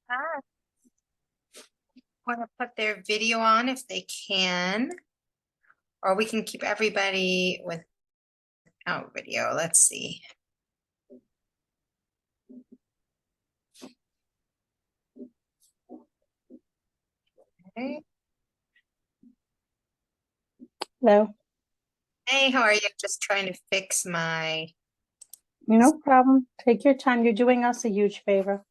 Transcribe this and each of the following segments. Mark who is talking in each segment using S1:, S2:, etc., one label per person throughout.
S1: Ah, want to put their video on if they can, or we can keep everybody without video. Let's see. Okay.
S2: Hello.
S1: Hey, how are you? Just trying to fix my.
S2: No problem. Take your time. You're doing us a huge favor.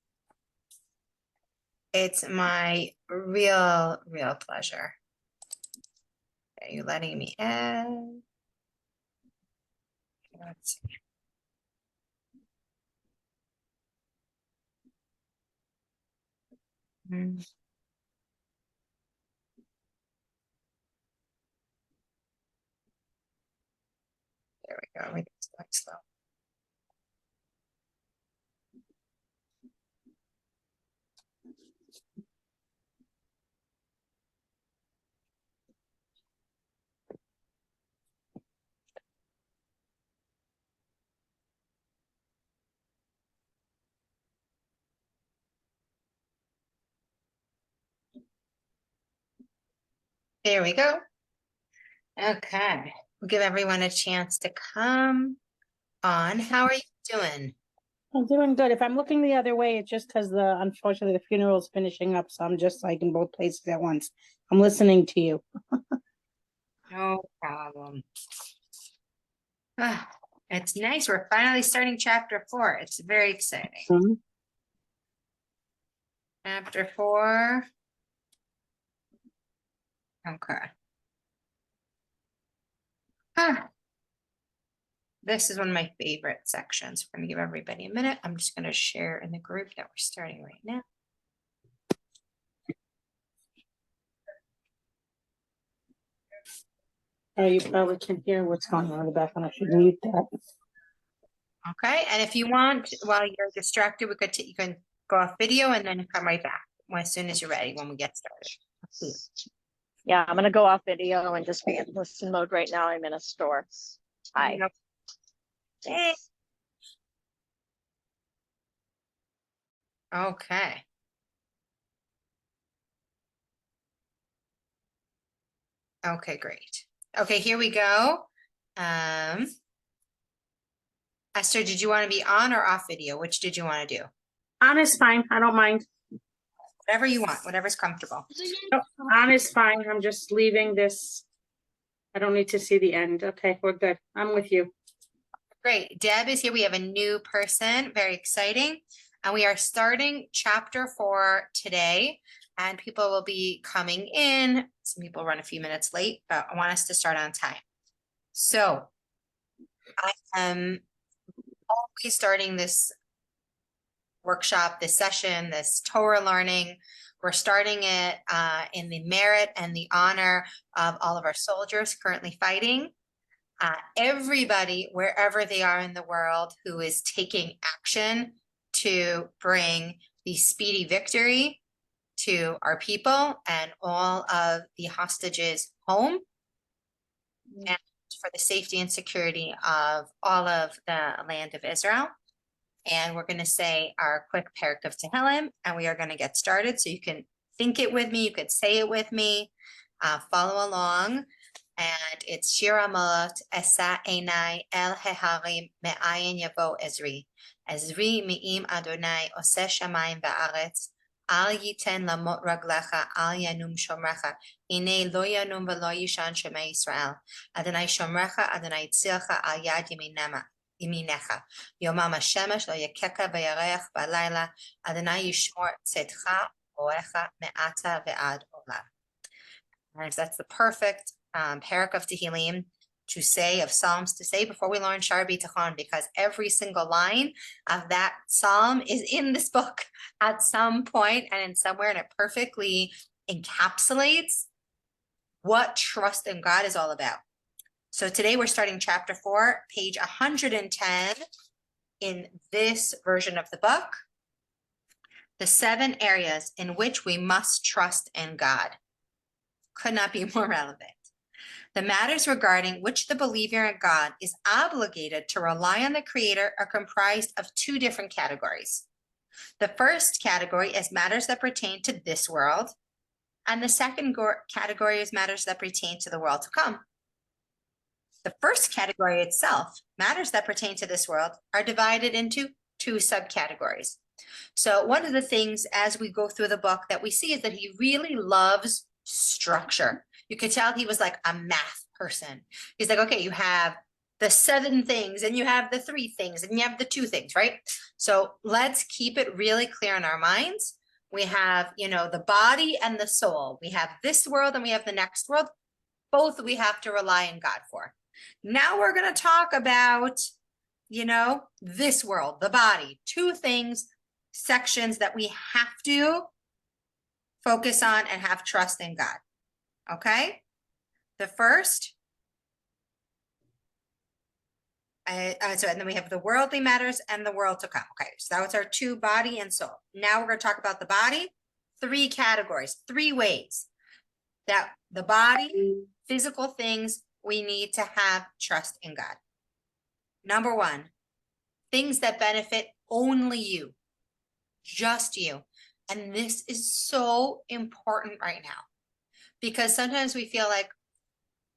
S1: It's my real pleasure. Are you letting me in? Let's see. Hmm. There we go. Everything's going slow. There we go. Okay. We'll give everyone a chance to come on. How are you doing?
S2: I'm doing good. If I'm looking the other way, it's just because unfortunately the funeral is finishing up, so I'm just like in both places at once. I'm listening to you.
S1: No problem. Ah, it's nice. We're finally starting chapter 4. It's very exciting.
S2: Mhm.
S1: Chapter 4. Okay. Ah, this is one of my favorite sections. We're going to give everybody a minute. I'm just going to share in the group that we're starting right now.
S2: Oh, you probably can hear what's going on in the background. I should mute that.
S1: Okay. And if you want, while you're distracted, you can go off video and then come right back as soon as you're ready when we get started.
S3: Yeah, I'm gonna go off video and just be in listen mode right now. I'm in a store. Hi.
S1: Hey. Okay. Okay, great. Okay, here we go. Esther, did you want to be on or off video? Which did you want to do?
S2: On is fine. I don't mind.
S1: Whatever you want, whatever's comfortable.
S2: Oh, on is fine. I'm just leaving this. I don't need to see the end. Okay, we're good. I'm with you.
S1: Great. Deb is here. We have a new person. Very exciting. And we are starting chapter 4 today. And people will be coming in. Some people run a few minutes late, but I want us to start on time. So I am always starting this workshop, this session, this Torah learning. We're starting it in the merit and the honor of all of our soldiers currently fighting. Everybody, wherever they are in the world, who is taking action to bring the speedy victory to our people and all of the hostages home, and for the safety and security of all of the land of Israel. And we're going to say our quick parak of Tehillim, and we are going to get started. So you can think it with me, you could say it with me, follow along. And it's Shir Hamot, Esa Einai El Heharim Me'ayin Yavo Ezri. Ezri Mi'im Adonai Oseh Shamayim Va'aretz. Al Yiten Lamot Raglecha, Al Yanum Shomrecha. Ine Lo Yanum V'Lo Yishan Shemei Yisrael. Adonai Shomrecha, Adonai Tzilcha, Al Yad Yiminecha. Yomam HaShemesh Lo Yakeka V'Yareach B'Layla. Adonai Yishmor Tzedcha, Oecha Me'ata Ve'ad Olam. And that's the perfect parak of Tehillim to say, of Psalms to say before we learn Shaar Habitachon, because every single line of that psalm is in this book at some point and in somewhere, and it perfectly encapsulates what trust in God is all about. So today we're starting chapter 4, page 110 in this version of the book. The 7 areas in which we must trust in God. Could not be more relevant. The matters regarding which the believer in God is obligated to rely on the Creator are comprised of 2 different categories. The first category is matters that pertain to this world, and the second category is matters that pertain to the world to come. The first category itself, matters that pertain to this world, are divided into two subcategories. So one of the things as we go through the book that we see is that he really loves structure. You could tell he was like a math person. He's like, okay, you have the 7 things and you have the 3 things and you have the 2 things, right? So let's keep it really clear in our minds. We have, the body and the soul. We have this world and we have the next world. Both we have to rely on God for. Now we're going to talk about, this world, the body, 2 things, sections that we have to focus on and have trust in God. Okay? The first, and then we have the worldly matters and the world to come. Okay, so that was our 2, body and soul. Now we're going to talk about the body, 3 categories, 3 ways that the body, physical things, we need to have trust in God. Number 1, things that benefit only you, just you. And this is so important right now because sometimes we feel like,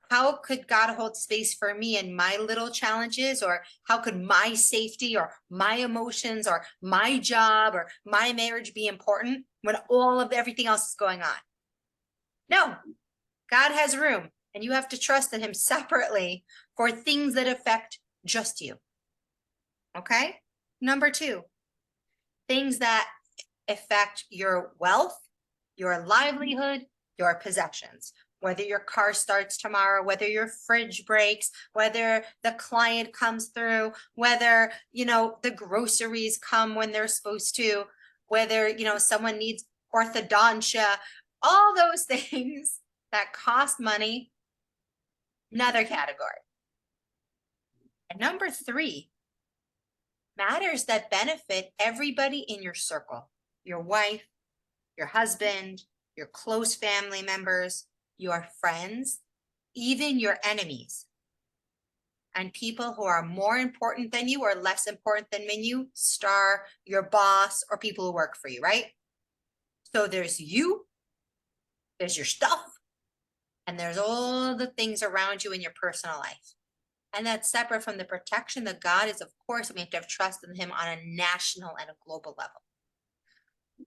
S1: how could God hold space for me and my little challenges? Or how could my safety or my emotions or my job or my marriage be important when all of everything else is going on? No, God has room and you have to trust in him separately for things that affect just you. Okay? Number 2, things that affect your wealth, your livelihood, your possessions. Whether your car starts tomorrow, whether your fridge breaks, whether the client comes through, whether, the groceries come when they're supposed to, whether, someone needs orthodontia, all those things that cost money, another category. And number 3, matters that benefit everybody in your circle, your wife, your husband, your close family members, your friends, even your enemies, and people who are more important than you or less important than you, star your boss or people who work for you, right? So there's you, there's your stuff, and there's all the things around you in your personal life. And that's separate from the protection that God is, of course, we have to have trust in him on a national and a global level.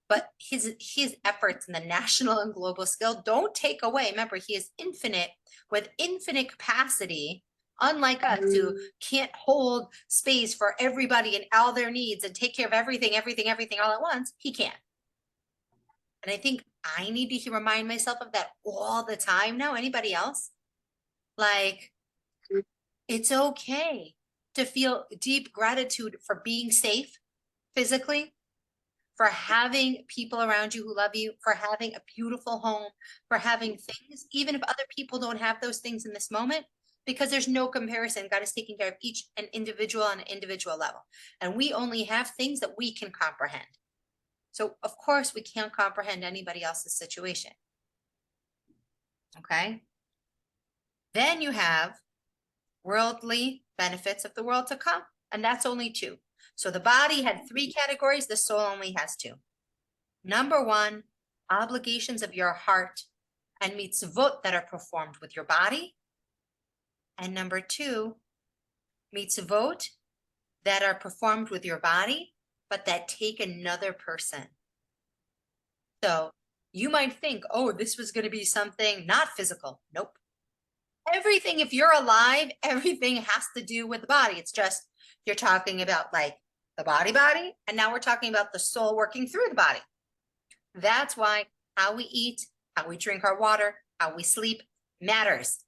S1: But his efforts in the national and global scale don't take away. Remember, he is infinite with infinite capacity, unlike us who can't hold space for everybody and all their needs and take care of everything all at once. He can. And I think I need to remind myself of that all the time now. Anybody else? Like, it's okay to feel deep gratitude for being safe physically, for having people around you who love you, for having a beautiful home, for having things, even if other people don't have those things in this moment, because there's no comparison. God is taking care of each an individual on an individual level. And we only have things that we can comprehend. So of course we can't comprehend anybody else's situation. Okay. Then you have worldly benefits of the world to come. And that's only 2. So the body had 3 categories, the soul only has 2. Number 1, obligations of your heart and mitzvot that are performed with your body. And number 2, mitzvot that are performed with your body, but that take another person. So you might think, oh, this was going to be something not physical. Nope. Everything, if you're alive, everything has to do with the body. It's just, you're talking about like the body, and now we're talking about the soul working through the body. That's why how we eat, how we drink our water, how we sleep matters.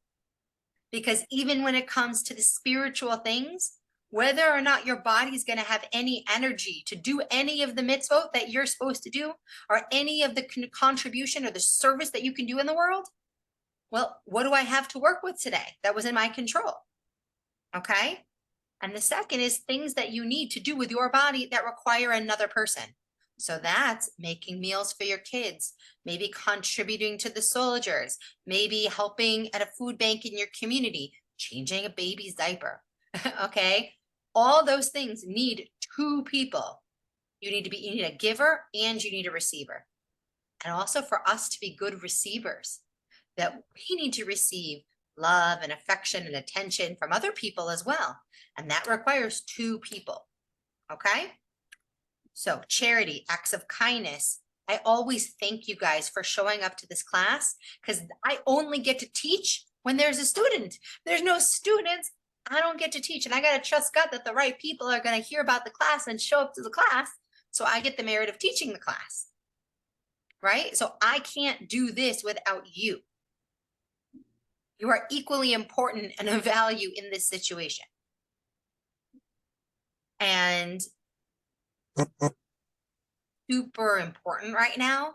S1: Because even when it comes to the spiritual things, whether or not your body is going to have any energy to do any of the mitzvot that you're supposed to do, or any of the contribution or the service that you can do in the world, well, what do I have to work with today that was in my control? Okay. And the second is things that you need to do with your body that require another person. So that's making meals for your kids, maybe contributing to the soldiers, maybe helping at a food bank in your community, changing a baby's diaper. Okay. All those things need 2 people. You need a giver and you need a receiver. And also for us to be good receivers, that we need to receive love and affection and attention from other people as well. And that requires two people. Okay? So charity, acts of kindness. I always thank you guys for showing up to this class because I only get to teach when there's a student. There's no students, I don't get to teach. And I got to trust God that the right people are going to hear about the class and show up to the class. So I get the merit of teaching the class. Right? So I can't do this without you. You are equally important and of value in this situation. And super important right now,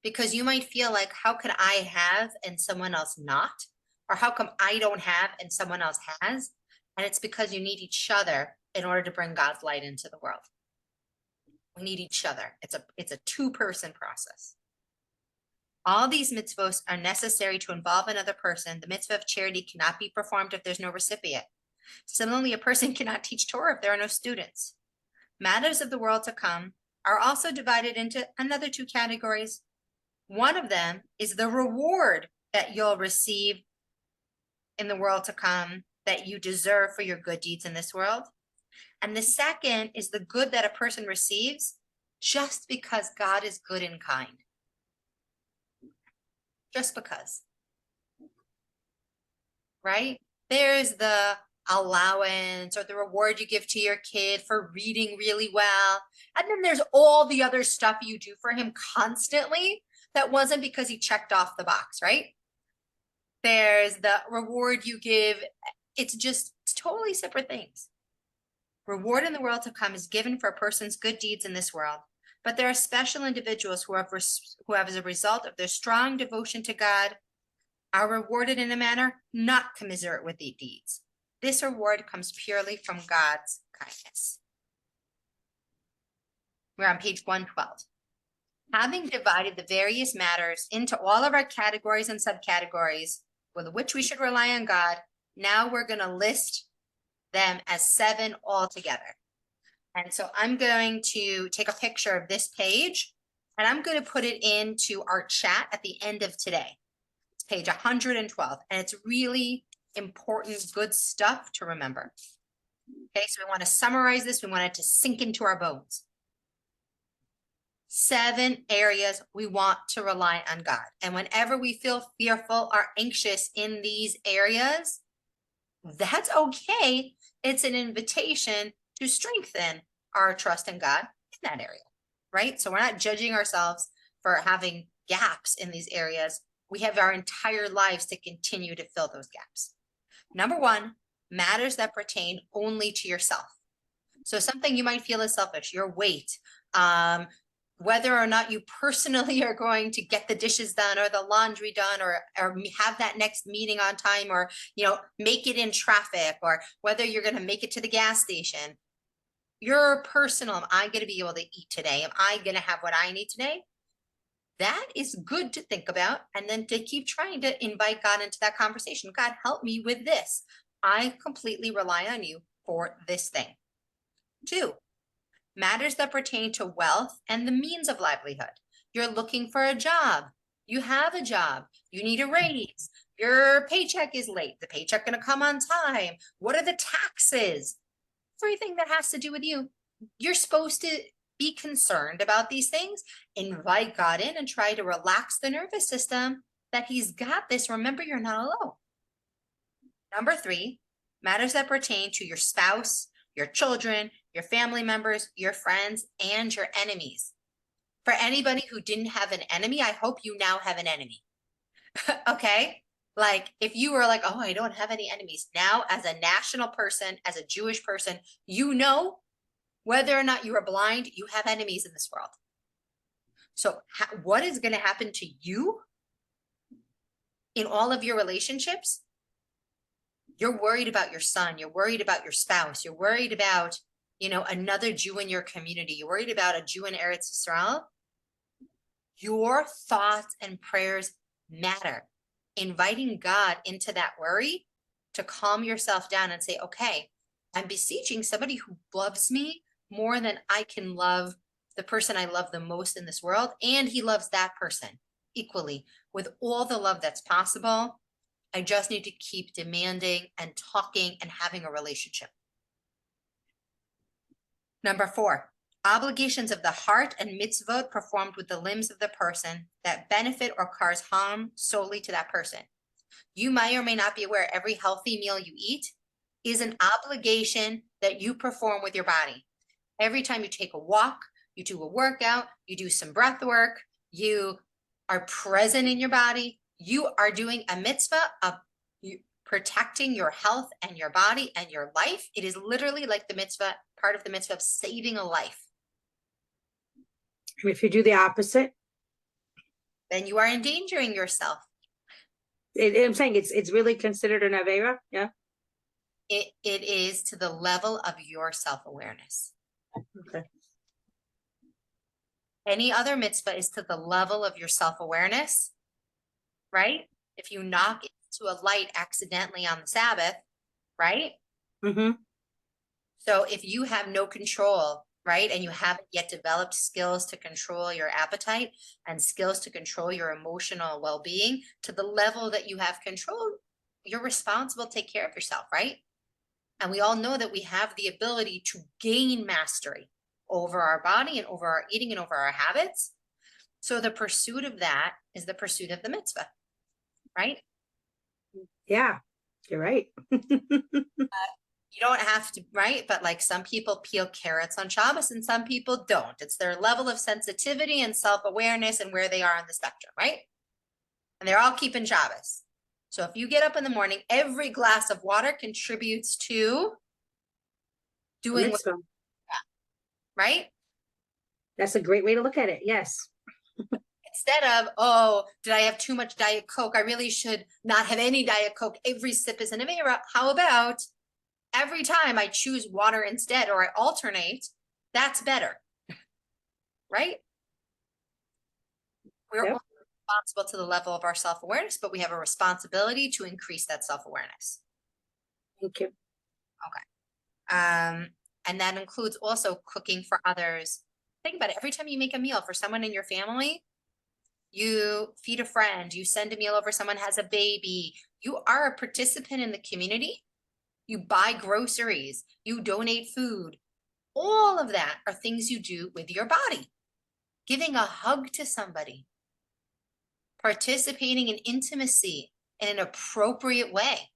S1: because you might feel like, how could I have and someone else not? Or how come I don't have and someone else has? And it's because you need each other in order to bring God's light into the world. We need each other. It's a two-person process. All these mitzvot are necessary to involve another person. The mitzvah of charity cannot be performed if there's no recipient. Similarly, a person cannot teach Torah if there are no students. Matters of the world to come are also divided into another two categories. One of them is the reward that you'll receive in the world to come that you deserve for your good deeds in this world. And the second is the good that a person receives just because God is good and kind. Just because. Right? There's the allowance or the reward you give to your kid for reading really well. And then there's all the other stuff you do for him constantly that wasn't because he checked off the box, right? There's the reward you give. It's totally separate things. Reward in the world to come is given for a person's good deeds in this world. But there are special individuals who have, as a result of their strong devotion to God, are rewarded in a manner not commiserate with their deeds. This reward comes purely from God's kindness. We're on page 112. Having divided the various matters into all of our categories and subcategories with which we should rely on God, now we're going to list them as 7 altogether. And so I'm going to take a picture of this page and I'm going to put it into our chat at the end of today. It's page 112, and it's really important, good stuff to remember. Okay, so we want to summarize this. We want it to sink into our bones. 7 areas we want to rely on God. And whenever we feel fearful or anxious in these areas, that's okay. It's an invitation to strengthen our trust in God in that area, right? So we're not judging ourselves for having gaps in these areas. We have our entire lives to continue to fill those gaps. Number 1, matters that pertain only to yourself. So something you might feel is selfish, your weight, whether or not you personally are going to get the dishes done or the laundry done or have that next meeting on time or, make it in traffic, or whether you're going to make it to the gas station. Your personal, am I going to be able to eat today? Am I going to have what I need today? That is good to think about, and then to keep trying to invite God into that conversation. God, help me with this. I completely rely on you for this thing. 2, matters that pertain to wealth and the means of livelihood. You're looking for a job. You have a job. You need a raise. Your paycheck is late. The paycheck going to come on time. What are the taxes? Everything that has to do with you. You're supposed to be concerned about these things. Invite God in and try to relax the nervous system that he's got this. Remember, you're not alone. Number 3, matters that pertain to your spouse, your children, your family members, your friends, and your enemies. For anybody who didn't have an enemy, I hope you now have an enemy. Okay? Like, if you were like, oh, I don't have any enemies. Now, as a national person, as a Jewish person, whether or not you are blind, you have enemies in this world. So what is going to happen to you in all of your relationships? You're worried about your son. You're worried about your spouse. You're worried about, another Jew in your community. You're worried about a Jew in Eretz Yisrael. Your thoughts and prayers matter. Inviting God into that worry to calm yourself down and say, okay, I'm beseeching somebody who loves me more than I can love the person I love the most in this world, and he loves that person equally with all the love that's possible. I just need to keep demanding and talking and having a relationship. Number 4, obligations of the heart and mitzvot performed with the limbs of the person that benefit or cause harm solely to that person. You may or may not be aware every healthy meal you eat is an obligation that you perform with your body. Every time you take a walk, you do a workout, you do some breath work, you are present in your body, you are doing a mitzvah of protecting your health and your body and your life. It is literally like the mitzvah, part of the mitzvah of saving a life.
S2: If you do the opposite,
S1: then you are endangering yourself.
S2: I'm saying it's really considered an avera. Yeah.
S1: It is to the level of your self-awareness.
S2: Okay.
S1: Any other mitzvah is to the level of your self-awareness, right? If you knock into a light accidentally on the Sabbath, right?
S2: Mm-hmm.
S1: So if you have no control, right, and you haven't yet developed skills to control your appetite and skills to control your emotional well-being to the level that you have control, you're responsible to take care of yourself, right? And we all know that we have the ability to gain mastery over our body and over our eating and over our habits. So the pursuit of that is the pursuit of the mitzvah, right?
S2: Yeah, you're right.
S1: You don't have to, right? But like some people peel carrots on Shabbos and some people don't. It's their level of sensitivity and self-awareness and where they are on the spectrum, right? And they're all keeping Shabbos. So if you get up in the morning, every glass of water contributes to doing what,
S2: Mitzvah.
S1: right?
S2: That's a great way to look at it. Yes.
S1: Instead of, oh, did I have too much Diet Coke? I really should not have any Diet Coke. Every sip is an avera. How about every time I choose water instead, or I alternate? That's better, right? We're
S2: Yep.
S1: only responsible to the level of our self-awareness, but we have a responsibility to increase that self-awareness.
S2: Thank you.
S1: And that includes also cooking for others. Think about it. Every time you make a meal for someone in your family, you feed a friend, you send a meal over, someone has a baby, you are a participant in the community. You buy groceries, you donate food. All of that are things you do with your body. Giving a hug to somebody, participating in intimacy in an appropriate way.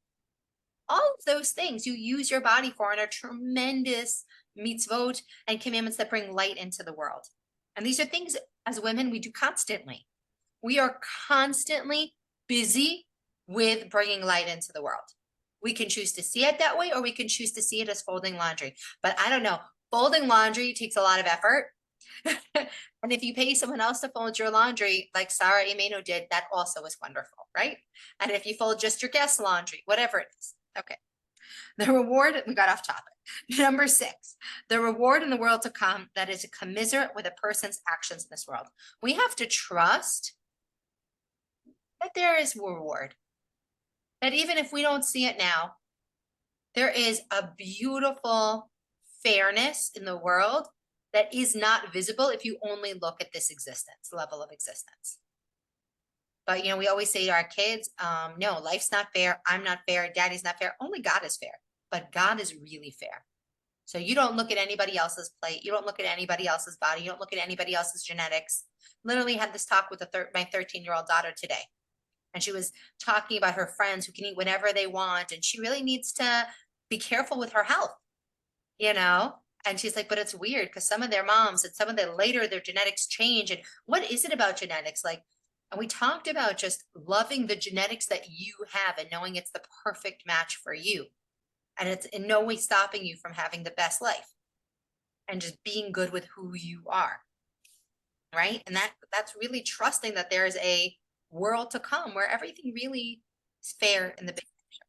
S1: All of those things you use your body for and are tremendous mitzvot and commandments that bring light into the world. And these are things as women we do constantly. We are constantly busy with bringing light into the world. We can choose to see it that way, or we can choose to see it as folding laundry. But I don't know, folding laundry takes a lot of effort. And if you pay someone else to fold your laundry, like Sarah Imeno did, that also is wonderful, right? And if you fold just your guest laundry, whatever it is. Okay. The reward, we got off topic. Number 6, the reward in the world to come that is commiserate with a person's actions in this world. We have to trust that there is reward. That even if we don't see it now, there is a beautiful fairness in the world that is not visible if you only look at this existence, level of existence. But, you know, we always say to our kids, no, life's not fair. I'm not fair. Daddy's not fair. Only God is fair. But God is really fair. So you don't look at anybody else's plate. You don't look at anybody else's body. You don't look at anybody else's genetics. Literally had this talk with my 13-year-old daughter today. And she was talking about her friends who can eat whatever they want. And she really needs to be careful with her health, you know? And she's like, but it's weird because some of their moms and some of the later their genetics change. And what is it about genetics? Like, and we talked about just loving the genetics that you have and knowing it's the perfect match for you. And it's in no way stopping you from having the best life and just being good with who you are. Right. And that's really trusting that there is a world to come where everything really is fair in the big picture.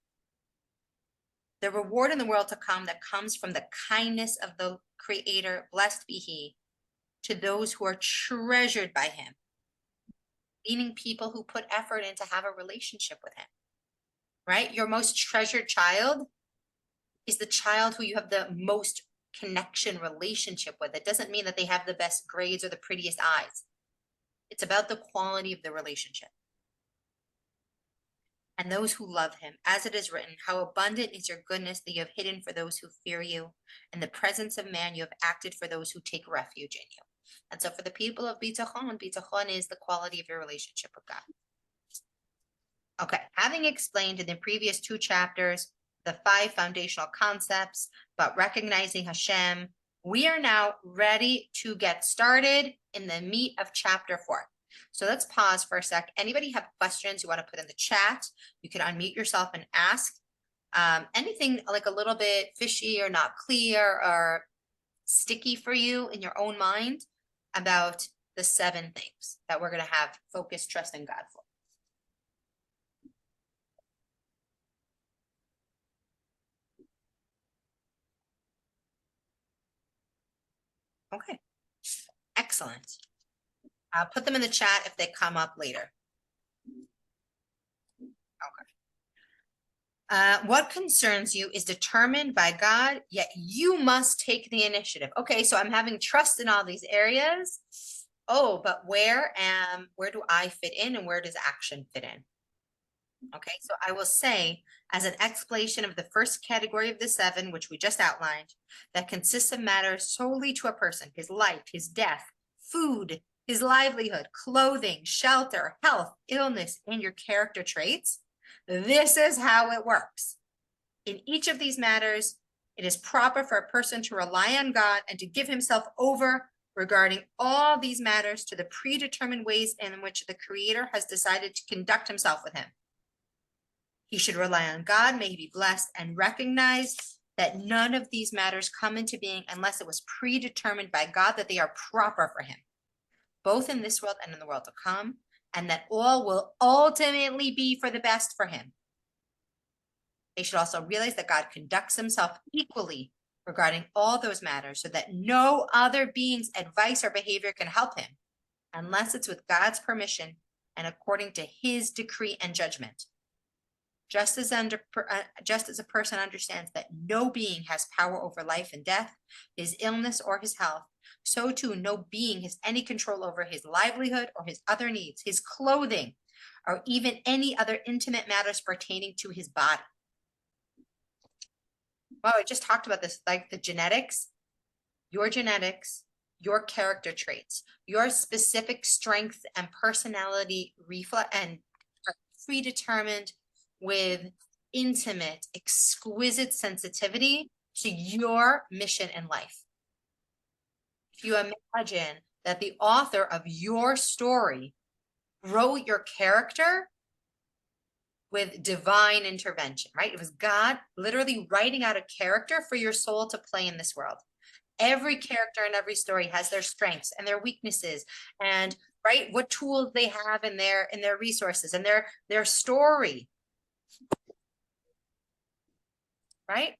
S1: The reward in the world to come that comes from the kindness of the Creator, blessed be He, to those who are treasured by Him, meaning people who put effort in to have a relationship with Him, right? Your most treasured child is the child who you have the most connection relationship with. It doesn't mean that they have the best grades or the prettiest eyes. It's about the quality of the relationship. And those who love him, as it is written, how abundant is your goodness that you have hidden for those who fear you. In the presence of man, you have acted for those who take refuge in you. And so for the people of Bitachon, Bitachon is the quality of your relationship with God. Okay, having explained in the previous 2 chapters the 5 foundational concepts about recognizing Hashem, we are now ready to get started in the meat of chapter 4. So let's pause for a sec. Anybody have questions you want to put in the chat? You can unmute yourself and ask. Anything like a little bit fishy or not clear or sticky for you in your own mind about the 7 things that we're going to have focus, trust, and God for. Okay, excellent. I'll put them in the chat if they come up later. Okay. What concerns you is determined by God, yet you must take the initiative. Okay, so I'm having trust in all these areas. Oh, but where do I fit in and where does action fit in? Okay, so I will say, as an explanation of the first category of the 7, which we just outlined, that consists of matters solely to a person, his life, his death, food, his livelihood, clothing, shelter, health, illness, and your character traits. This is how it works. In each of these matters, it is proper for a person to rely on God and to give himself over regarding all these matters to the predetermined ways in which the Creator has decided to conduct himself with him. He should rely on God, may he be blessed, and recognize that none of these matters come into being unless it was predetermined by God that they are proper for him, both in this world and in the world to come, and that all will ultimately be for the best for him. They should also realize that God conducts himself equally regarding all those matters so that no other being's advice or behavior can help him unless it's with God's permission and according to his decree and judgment. Just as a person understands that no being has power over life and death, his illness or his health, so too no being has any control over his livelihood or his other needs, his clothing, or even any other intimate matters pertaining to his body. Wow, I just talked about this, like the genetics, your character traits, your specific strength and personality and predetermined with intimate, exquisite sensitivity to your mission in life. If you imagine that the author of your story wrote your character with divine intervention, right? It was God literally writing out a character for your soul to play in this world. Every character in every story has their strengths and their weaknesses and right what tools they have in their resources and their story. Right?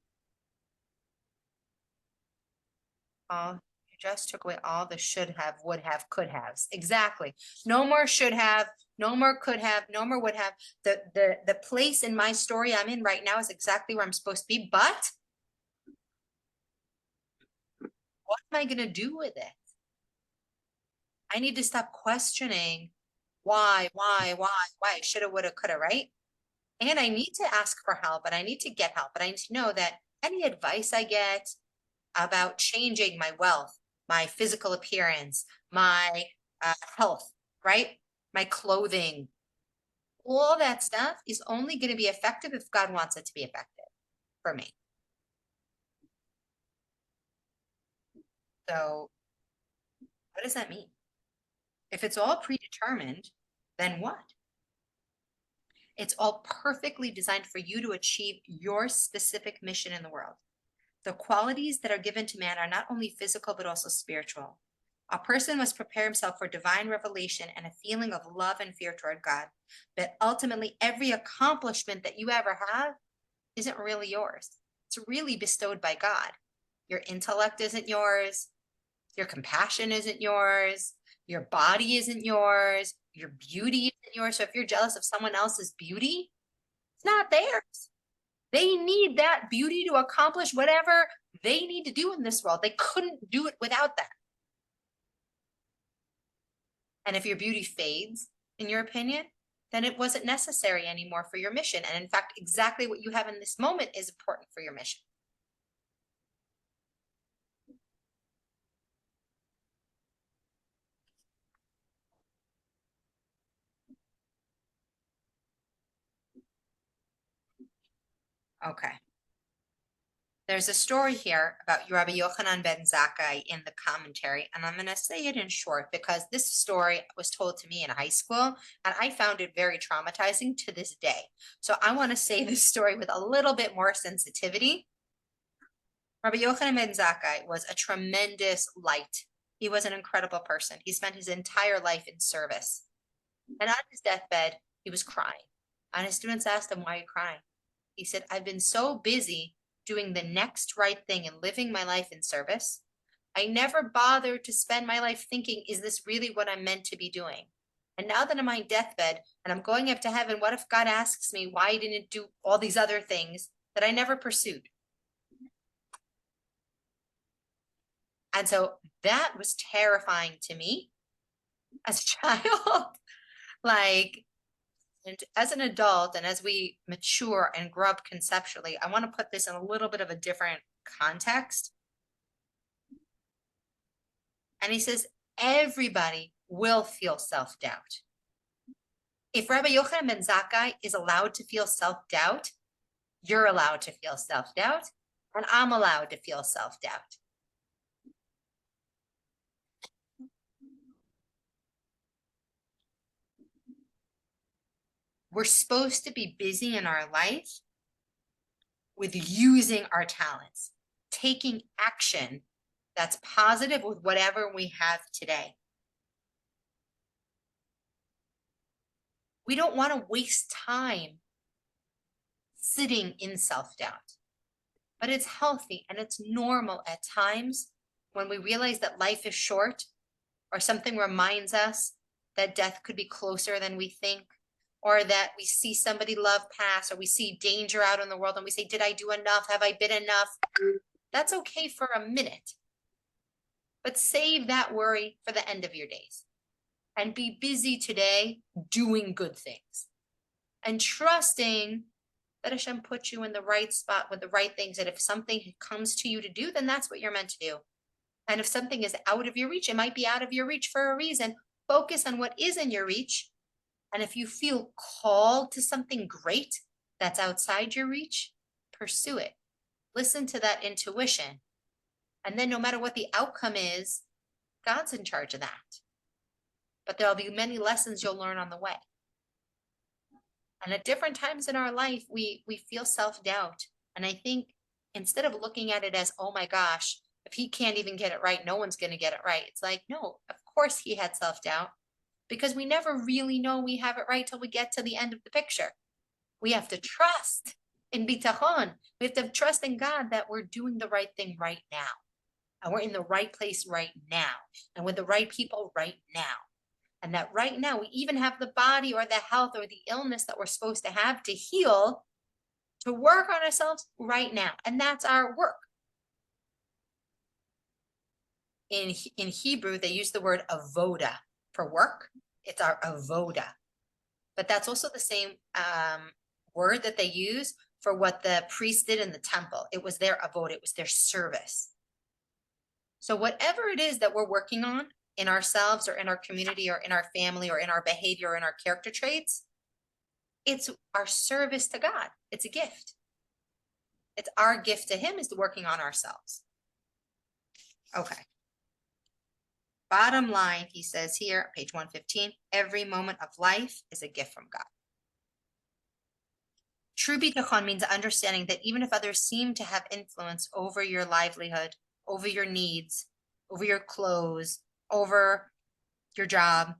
S1: You just took away all the should have, would have, could haves. Exactly. No more should have, no more could have, no more would have. The place in my story I'm in right now is exactly where I'm supposed to be, but what am I going to do with it? I need to stop questioning why, shoulda, woulda, coulda, right? And I need to ask for help, and I need to get help, but I need to know that any advice I get about changing my wealth, my physical appearance, my health, right? My clothing, all that stuff is only going to be effective if God wants it to be effective for me. So what does that mean? If it's all predetermined, then what? It's all perfectly designed for you to achieve your specific mission in the world. The qualities that are given to man are not only physical, but also spiritual. A person must prepare himself for divine revelation and a feeling of love and fear toward God. But ultimately, every accomplishment that you ever have isn't really yours. It's really bestowed by God. Your intellect isn't yours. Your compassion isn't yours. Your body isn't yours. Your beauty isn't yours. So if you're jealous of someone else's beauty, it's not theirs. They need that beauty to accomplish whatever they need to do in this world. They couldn't do it without that. And if your beauty fades, in your opinion, then it wasn't necessary anymore for your mission. And in fact, exactly what you have in this moment is important for your mission. Okay. There's a story here about Rabbi Yochanan Ben Zakkai in the commentary, and I'm going to say it in short because this story was told to me in high school, and I found it very traumatizing to this day. So I want to say this story with a little bit more sensitivity. Rabbi Yochanan Ben Zakkai was a tremendous light. He was an incredible person. He spent his entire life in service. And on his deathbed, he was crying. And his students asked him, "Why are you crying?" He said, "I've been so busy doing the next right thing and living my life in service. I never bothered to spend my life thinking, is this really what I'm meant to be doing? And now that I'm on my deathbed and I'm going up to heaven, what if God asks me why I didn't do all these other things that I never pursued?" And so that was terrifying to me as a child. Like, and as an adult, and as we mature and grow up conceptually, I want to put this in a little bit of a different context. And he says, everybody will feel self-doubt. If Rabbi Yochanan Ben Zakkai is allowed to feel self-doubt, you're allowed to feel self-doubt, and I'm allowed to feel self-doubt. We're supposed to be busy in our life with using our talents, taking action that's positive with whatever we have today. We don't want to waste time sitting in self-doubt, but it's healthy and it's normal at times when we realize that life is short or something reminds us that death could be closer than we think, or that we see somebody love pass, or we see danger out in the world and we say, did I do enough? Have I been enough? That's okay for a minute, but save that worry for the end of your days and be busy today doing good things and trusting that Hashem put you in the right spot with the right things. And if something comes to you to do, then that's what you're meant to do. And if something is out of your reach, it might be out of your reach for a reason. Focus on what is in your reach. And if you feel called to something great that's outside your reach, pursue it. Listen to that intuition. And then no matter what the outcome is, God's in charge of that. But there'll be many lessons you'll learn on the way. And at different times in our life, we feel self-doubt. And I think instead of looking at it as, oh my gosh, if he can't even get it right, no one's going to get it right. It's like, no, of course he had self-doubt, because we never really know we have it right till we get to the end of the picture. We have to trust in bitachon. We have to trust in God that we're doing the right thing right now. And we're in the right place right now. And with the right people right now. And that right now, we even have the body or the health or the illness that we're supposed to have to heal, to work on ourselves right now. And that's our work. In Hebrew, they use the word avoda for work. It's our avoda. But that's also the same word that they use for what the priests did in the temple. It was their avoda. It was their service. So whatever it is that we're working on in ourselves or in our community or in our family or in our behavior or in our character traits, it's our service to God. It's a gift. It's our gift to him is working on ourselves. Okay. Bottom line, he says here, page 115, every moment of life is a gift from God. True bitachon means understanding that even if others seem to have influence over your livelihood, over your needs, over your clothes, over your job,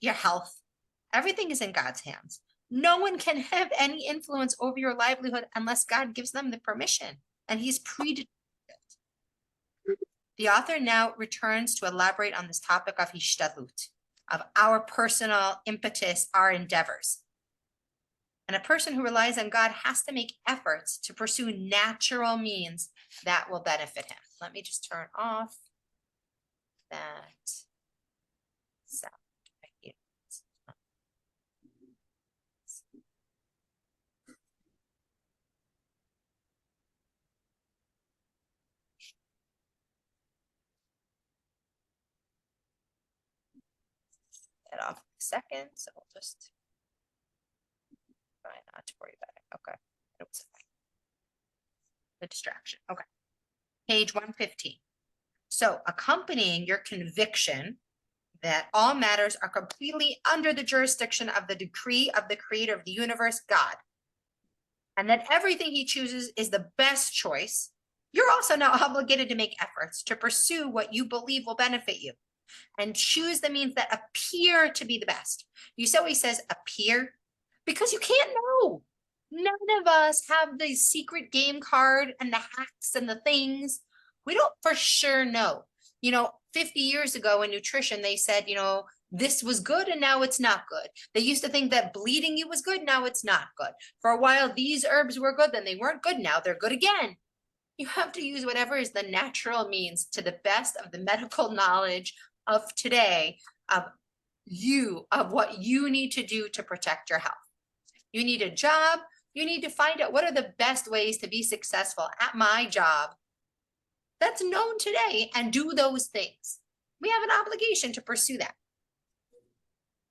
S1: your health, everything is in God's hands. No one can have any influence over your livelihood unless God gives them the permission, and he's predetermined. The author now returns to elaborate on this topic of hishtadlut, of our personal impetus, our endeavors. And a person who relies on God has to make efforts to pursue natural means that will benefit him. Let me just turn off that sound. That off in a second, so we'll just try not to worry about it. Okay. It was the distraction. Okay. Page 115. So accompanying your conviction that all matters are completely under the jurisdiction of the decree of the creator of the universe, God, and that everything he chooses is the best choice, you're also now obligated to make efforts to pursue what you believe will benefit you and choose the means that appear to be the best. You see how he says appear? Because you can't know. None of us have the secret game card and the hacks and the things. We don't for sure know. 50 years ago in nutrition, they said, this was good and now it's not good. They used to think that bleeding you was good, now it's not good. For a while, these herbs were good, then they weren't good, now they're good again. You have to use whatever is the natural means to the best of the medical knowledge of today, of what you need to do to protect your health. You need a job, you need to find out what are the best ways to be successful at my job that's known today and do those things. We have an obligation to pursue that.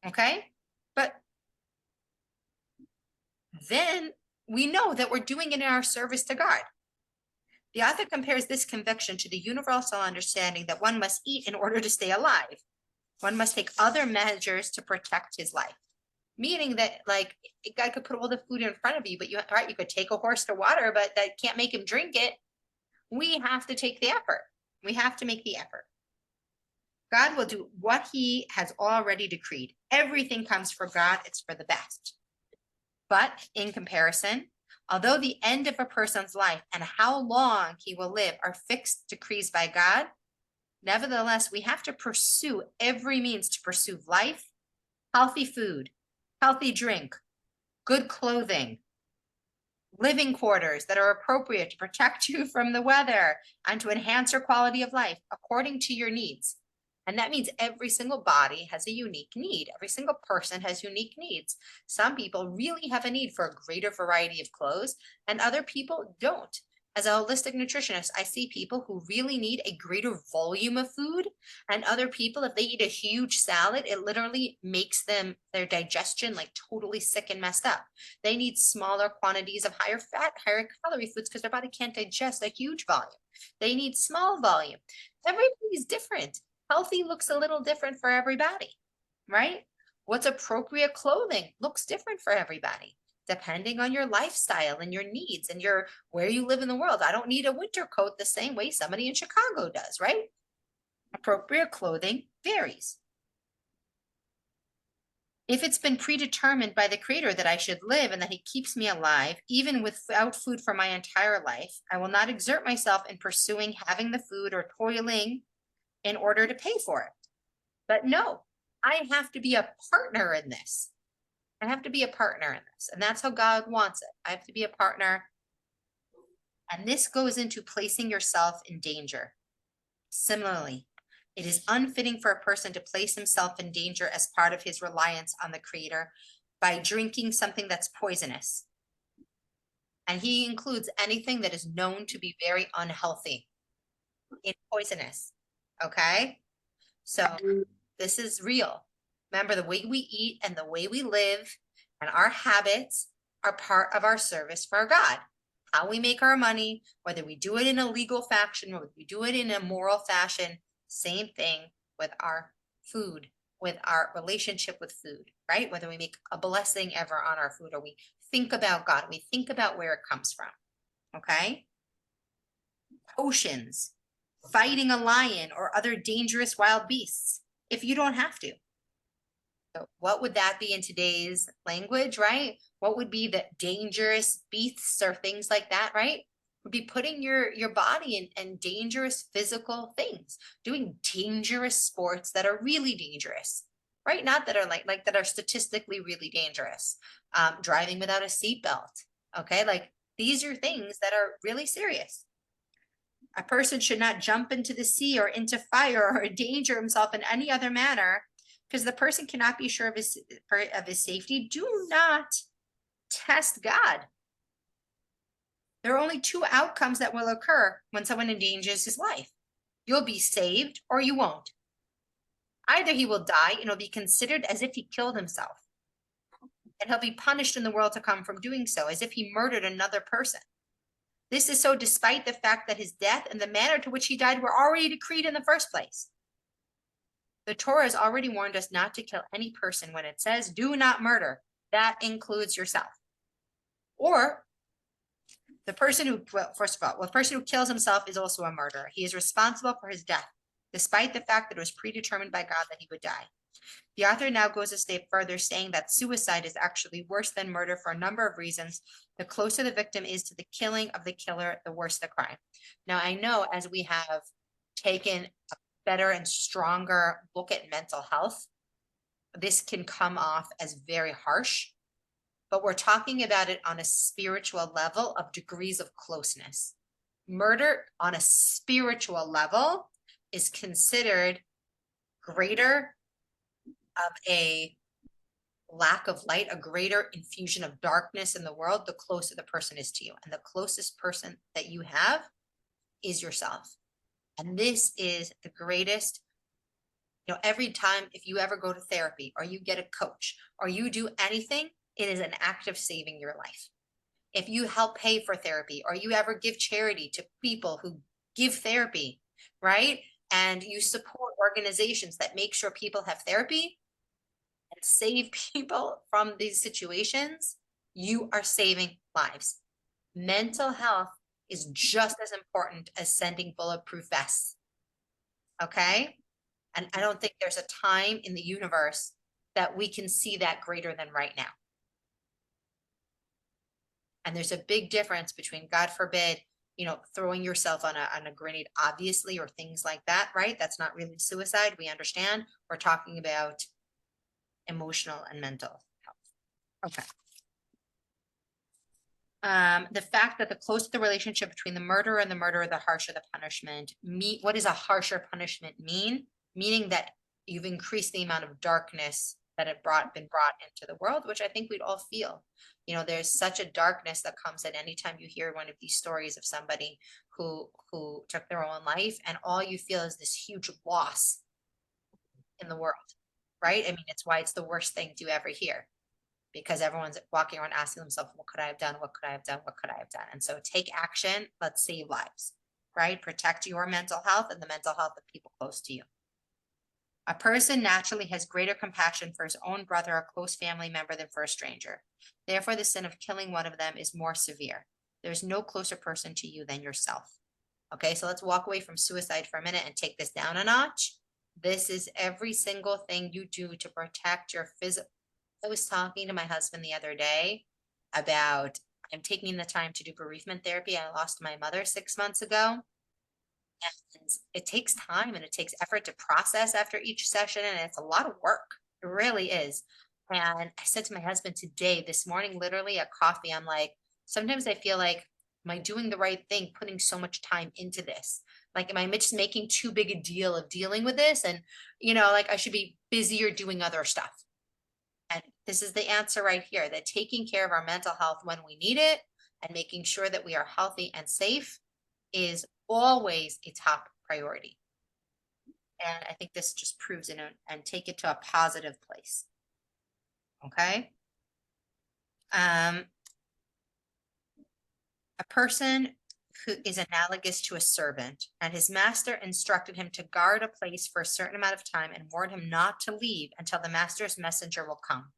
S1: Okay? But then we know that we're doing it in our service to God. The author compares this conviction to the universal understanding that one must eat in order to stay alive. One must take other measures to protect his life. Meaning that, like, God could put all the food in front of you, but you could take a horse to water, but that can't make him drink it. We have to take the effort. We have to make the effort. God will do what he has already decreed. Everything comes from God. It's for the best. But in comparison, although the end of a person's life and how long he will live are fixed decrees by God, nevertheless, we have to pursue every means to pursue life, healthy food, healthy drink, good clothing, living quarters that are appropriate to protect you from the weather and to enhance your quality of life according to your needs. And that means every single body has a unique need. Every single person has unique needs. Some people really have a need for a greater variety of clothes, and other people don't. As a holistic nutritionist, I see people who really need a greater volume of food, and other people, if they eat a huge salad, it literally makes their digestion like totally sick and messed up. They need smaller quantities of higher fat, higher calorie foods because their body can't digest a huge volume. They need small volume. Everybody's different. Healthy looks a little different for everybody, right? What's appropriate clothing looks different for everybody, depending on your lifestyle and your needs and where you live in the world. I don't need a winter coat the same way somebody in Chicago does, right? Appropriate clothing varies. If it's been predetermined by the Creator that I should live and that he keeps me alive, even without food for my entire life, I will not exert myself in pursuing having the food or toiling in order to pay for it. But no, I have to be a partner in this. I have to be a partner in this. And that's how God wants it. I have to be a partner. And this goes into placing yourself in danger. Similarly, it is unfitting for a person to place himself in danger as part of his reliance on the Creator by drinking something that's poisonous. And he includes anything that is known to be very unhealthy in poisonous. Okay? So this is real. Remember, the way we eat and the way we live and our habits are part of our service for God. How we make our money, whether we do it in a legal fashion or we do it in a moral fashion, same thing with our food, with our relationship with food, right? Whether we make a blessing ever on our food or we think about God, we think about where it comes from, okay? Potions, fighting a lion or other dangerous wild beasts, if you don't have to. So what would that be in today's language, right? What would be the dangerous beasts or things like that, right? Would be putting your body in dangerous physical things, doing dangerous sports that are really dangerous. right? Not that are like that are statistically really dangerous. Driving without a seatbelt, okay? Like these are things that are really serious. A person should not jump into the sea or into fire or endanger himself in any other manner because the person cannot be sure of his safety. Do not test God. There are only two outcomes that will occur when someone endangers his life. You'll be saved or you won't. Either he will die and it'll be considered as if he killed himself, and he'll be punished in the world to come from doing so, as if he murdered another person. This is so despite the fact that his death and the manner to which he died were already decreed in the first place. The Torah has already warned us not to kill any person when it says, do not murder. That includes yourself. Or the person who, well, first of all, the person who kills himself is also a murderer. He is responsible for his death, despite the fact that it was predetermined by God that he would die. The author now goes a step further, saying that suicide is actually worse than murder for a number of reasons. The closer the victim is to the killing of the killer, the worse the crime. Now, I know as we have taken a better and stronger look at mental health, this can come off as very harsh, but we're talking about it on a spiritual level of degrees of closeness. Murder on a spiritual level is considered greater of a lack of light, a greater infusion of darkness in the world, the closer the person is to you. And the closest person that you have is yourself. And this is the greatest, every time, if you ever go to therapy or you get a coach or you do anything, it is an act of saving your life. If you help pay for therapy or you ever give charity to people who give therapy, right? And you support organizations that make sure people have therapy and save people from these situations, you are saving lives. Mental health is just as important as sending bulletproof vests. Okay? And I don't think there's a time in the universe that we can see that greater than right now. And there's a big difference between, God forbid, throwing yourself on a grenade, obviously, or things like that, right? That's not really suicide. We understand. We're talking about emotional and mental health. Okay. The fact that the closer the relationship between the murderer and the murderer, the harsher the punishment. What does a harsher punishment mean? Meaning that you've increased the amount of darkness that had been brought into the world, which I think we'd all feel. There's such a darkness that comes at any time you hear one of these stories of somebody who took their own life, and all you feel is this huge loss in the world, right? I mean, it's why it's the worst thing to ever hear, because everyone's walking around asking themselves, what could I have done? What could I have done? What could I have done? And so take action. Let's save lives, right? Protect your mental health and the mental health of people close to you. A person naturally has greater compassion for his own brother or close family member than for a stranger. Therefore, the sin of killing one of them is more severe. There's no closer person to you than yourself. Okay, so let's walk away from suicide for a minute and take this down a notch. This is every single thing you do to protect your physical. I was talking to my husband the other day about, I'm taking the time to do bereavement therapy. I lost my mother 6 months ago. And it takes time and it takes effort to process after each session. And it's a lot of work. It really is. And I said to my husband today, this morning, literally at coffee, I'm like, sometimes I feel like, am I doing the right thing, putting so much time into this? Like, am I just making too big a deal of dealing with this? And, like I should be busier doing other stuff. And this is the answer right here, that taking care of our mental health when we need it and making sure that we are healthy and safe is always a top priority. And I think this just proves it and take it to a positive place. Okay. A person who is analogous to a servant, and his master instructed him to guard a place for a certain amount of time and warned him not to leave until the master's messenger will come.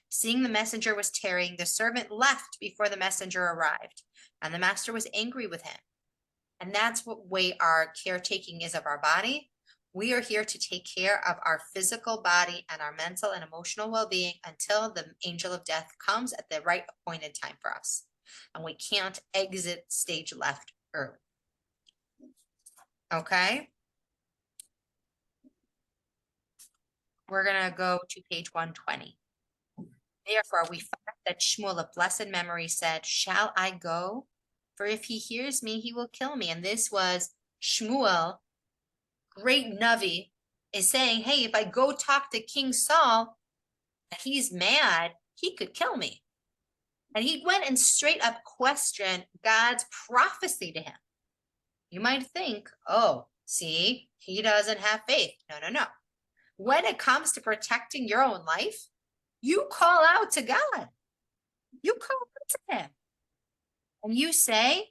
S1: Seeing the messenger was tarrying, the servant left before the messenger arrived, and the master was angry with him. And that's what way our caretaking is of our body. We are here to take care of our physical body and our mental and emotional well-being until the angel of death comes at the right appointed time for us. And we can't exit stage left early. Okay? we're gonna go to page 120. Therefore, we find that Shmuel of blessed memory said, "Shall I go? For if he hears me, he will kill me." And this was Shmuel, great Navi, is saying, hey, if I go talk to King Saul, and he's mad, he could kill me. And he went and straight up questioned God's prophecy to him. You might think, oh, see, he doesn't have faith. No, no, no. When it comes to protecting your own life, you call out to God. You call out to him. And you say,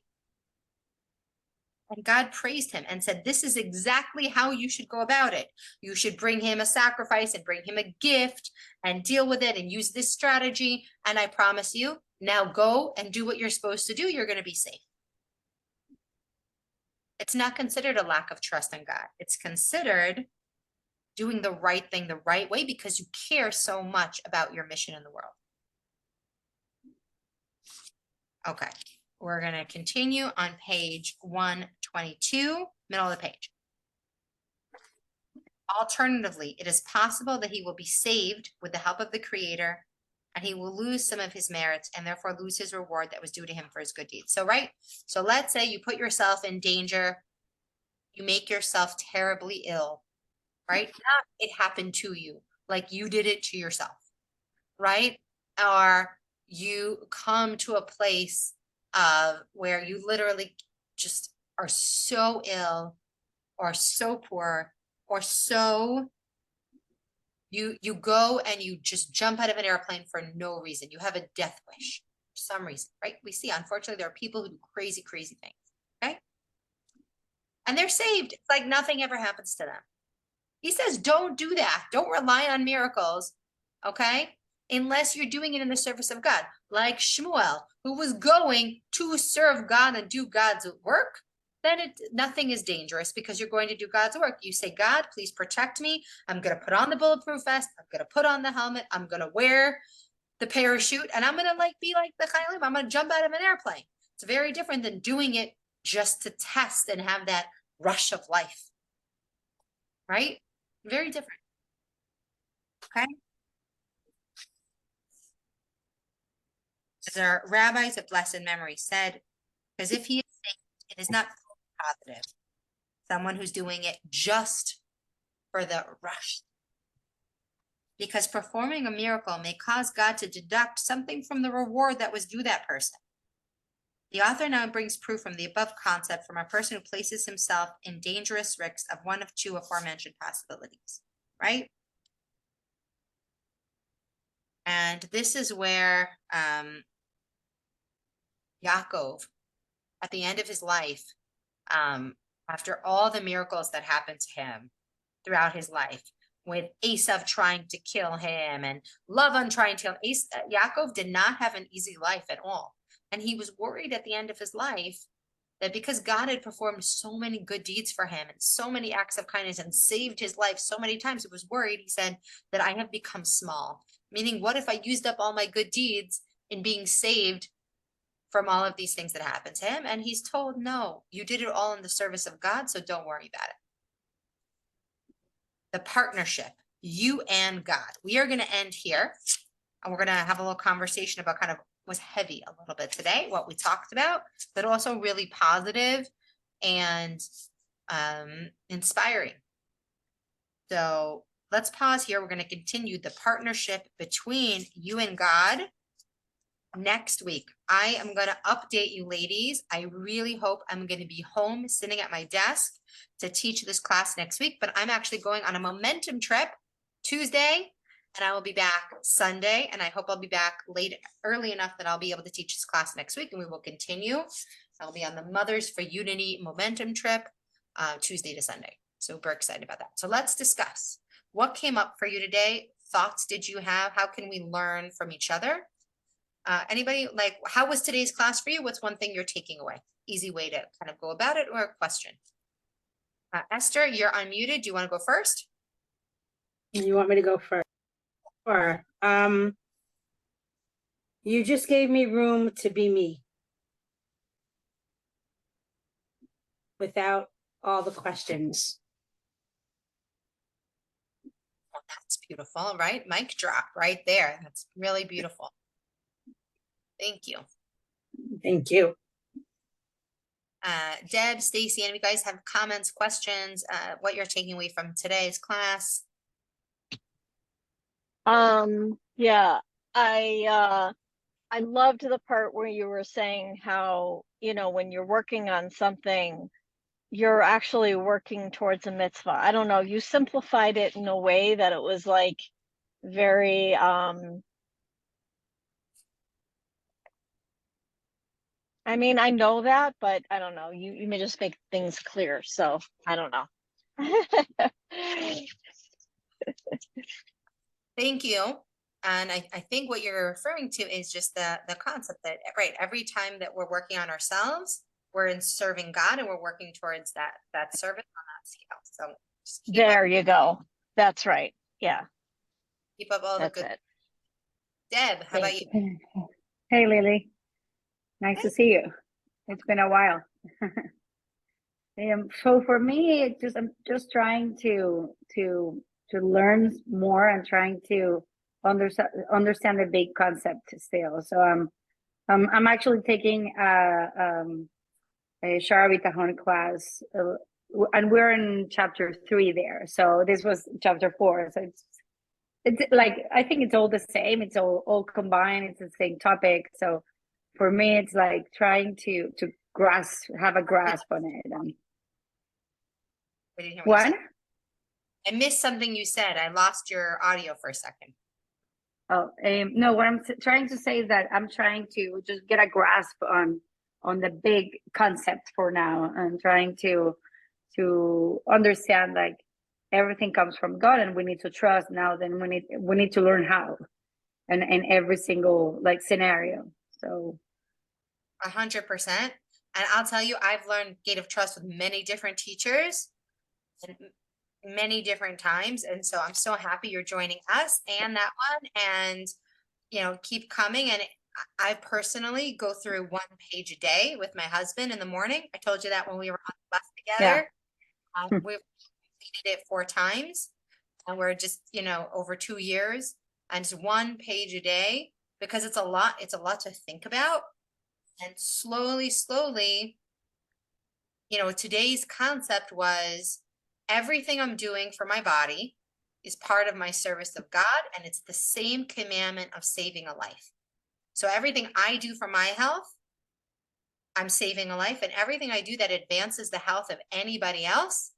S1: and God praised him and said, this is exactly how you should go about it. You should bring him a sacrifice and bring him a gift and deal with it and use this strategy. And I promise you, now go and do what you're supposed to do. You're going to be safe. It's not considered a lack of trust in God. It's considered doing the right thing the right way because you care so much about your mission in the world. Okay. We're going to continue on page 122, middle of the page. Alternatively, it is possible that he will be saved with the help of the Creator, and he will lose some of his merits and therefore lose his reward that was due to him for his good deeds. So, right? So let's say you put yourself in danger, you make yourself terribly ill, right? Not it happened to you, like you did it to yourself, right? Or you come to a place where you literally just are so ill or so poor or so you go and you just jump out of an airplane for no reason. You have a death wish for some reason, right? We see, unfortunately, there are people who do crazy, crazy things, okay? And they're saved. It's like nothing ever happens to them. He says, don't do that. Don't rely on miracles, okay? Unless you're doing it in the service of God, like Shmuel, who was going to serve God and do God's work, then nothing is dangerous because you're going to do God's work. You say, God, please protect me. I'm going to put on the bulletproof vest. I'm going to put on the helmet. I'm going to wear the parachute, and I'm going to be like the Chaylim. I'm going to jump out of an airplane. It's very different than doing it just to test and have that rush of life, right? Very different. Okay. As our rabbis of blessed memory said, because if he is saved, it is not positive. Someone who's doing it just for the rush. Because performing a miracle may cause God to deduct something from the reward that was due that person. The author now brings proof from the above concept from a person who places himself in dangerous risks of one of two aforementioned possibilities, right? And this is where Yaakov, at the end of his life, after all the miracles that happened to him throughout his life, with Esav trying to kill him and Lavan trying to kill him, Yaakov did not have an easy life at all. And he was worried at the end of his life that because God had performed so many good deeds for him and so many acts of kindness and saved his life so many times, he was worried, he said, that I have become small. Meaning, what if I used up all my good deeds in being saved from all of these things that happened to him? And he's told, no, you did it all in the service of God, so don't worry about it. The partnership, you and God. We are going to end here, and we're going to have a little conversation about kind of was heavy a little bit today, what we talked about, but also really positive and inspiring. So let's pause here. We're going to continue the partnership between you and God next week. I am going to update you, ladies. I really hope I'm going to be home sitting at my desk to teach this class next week, but I'm actually going on a momentum trip Tuesday, and I will be back Sunday, and I hope I'll be back early enough that I'll be able to teach this class next week, and we will continue. I'll be on the Mothers for Unity momentum trip Tuesday to Sunday. So we're excited about that. So let's discuss what came up for you today. Thoughts did you have? How can we learn from each other? Anybody, like, how was today's class for you? What's one thing you're taking away? Easy way to kind of go about it, or a question? Esther, you're unmuted. Do you want to go first?
S2: You want me to go first? Sure. You just gave me room to be me without all the questions.
S1: That's beautiful, right? Mic drop right there. That's really beautiful. Thank you.
S4: Thank you.
S1: Deb, Stacy, any of you guys have comments, questions, what you're taking away from today's class?
S3: Yeah, I loved the part where you were saying how, when you're working on something, you're actually working towards a mitzvah. I don't know, you simplified it in a way that it was like very, I mean, I know that, but I don't know, you may just make things clear, so I don't know.
S1: Thank you. And I think what you're referring to is just the concept that, right, every time that we're working on ourselves, we're in serving God and we're working towards that service on that scale. So just
S3: There you go. That's right. Yeah,
S1: keep up all the
S3: that's
S1: good.
S3: it.
S1: Deb, how about
S3: Thank
S1: you?
S5: Hey, Lily. Nice to see you. It's been a while. So for me, I'm just trying to learn more and trying to understand the big concept still. So I'm actually taking a Shaar Habitachon class, and we're in chapter 3 there. So this was chapter 4. So it's like, I think it's all the same. It's all combined. It's the same topic. So for me, it's like trying to have a grasp on it.
S1: I didn't hear what you
S5: What?
S1: said. I missed something you said. I lost your audio for a second.
S5: Oh, no, what I'm trying to say is that I'm trying to just get a grasp on the big concept for now, and trying to understand, like, everything comes from God and we need to trust now. Then we need to learn how, and in every single like scenario. So
S1: 100%. And I'll tell you, I've learned gate of trust with many different teachers and many different times. And so I'm so happy you're joining us and that one, and, keep coming. And I personally go through 1 page a day with my husband in the morning. I told you that when we were on the bus together. We've completed it 4 times, and we're just, over 2 years, and just 1 page a day, because it's a lot to think about. And slowly, today's concept was everything I'm doing for my body is part of my service of God, and it's the same commandment of saving a life. So everything I do for my health, I'm saving a life, and everything I do that advances the health of anybody else,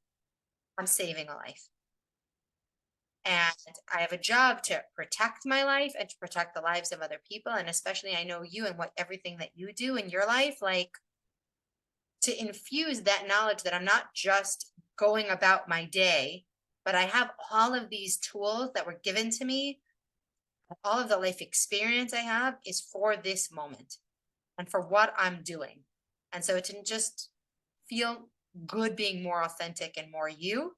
S1: I'm saving a life. And I have a job to protect my life and to protect the lives of other people. And especially, I know you and everything that you do in your life, like, to infuse that knowledge that I'm not just going about my day, but I have all of these tools that were given to me. All of the life experience I have is for this moment and for what I'm doing. And so to just feel good being more authentic and more you,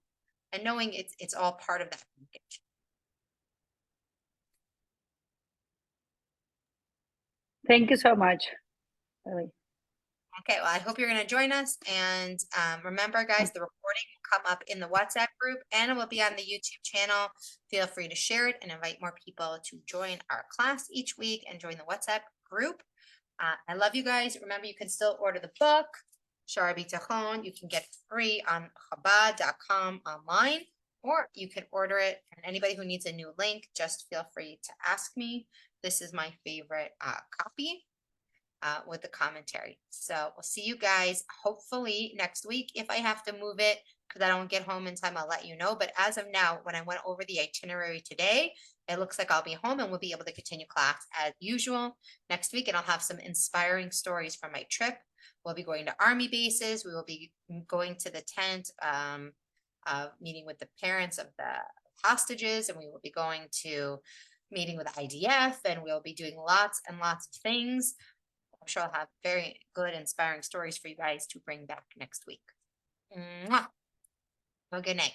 S1: and knowing it's all part of that communication.
S5: thank you so much, Lily.
S1: Okay, well, I hope you're going to join us. And remember, guys, the recording will come up in the WhatsApp group, and it will be on the YouTube channel. Feel free to share it and invite more people to join our class each week and join the WhatsApp group. I love you guys. Remember, you can still order the book, Shaar Habitachon. You can get it free on Chabad.com online, or you can order it. And anybody who needs a new link, just feel free to ask me. This is my favorite copy with the commentary. So we'll see you guys hopefully next week. If I have to move it because I don't get home in time, I'll let you know. But as of now, when I went over the itinerary today, it looks like I'll be home and we'll be able to continue class as usual next week. And I'll have some inspiring stories from my trip. We'll be going to army bases. We will be going to the tent, meeting with the parents of the hostages, and we will be going to meeting with IDF, and we'll be doing lots and lots of things. I'm sure I'll have very good, inspiring stories for you guys to bring back next week. Mwah. Well, good night.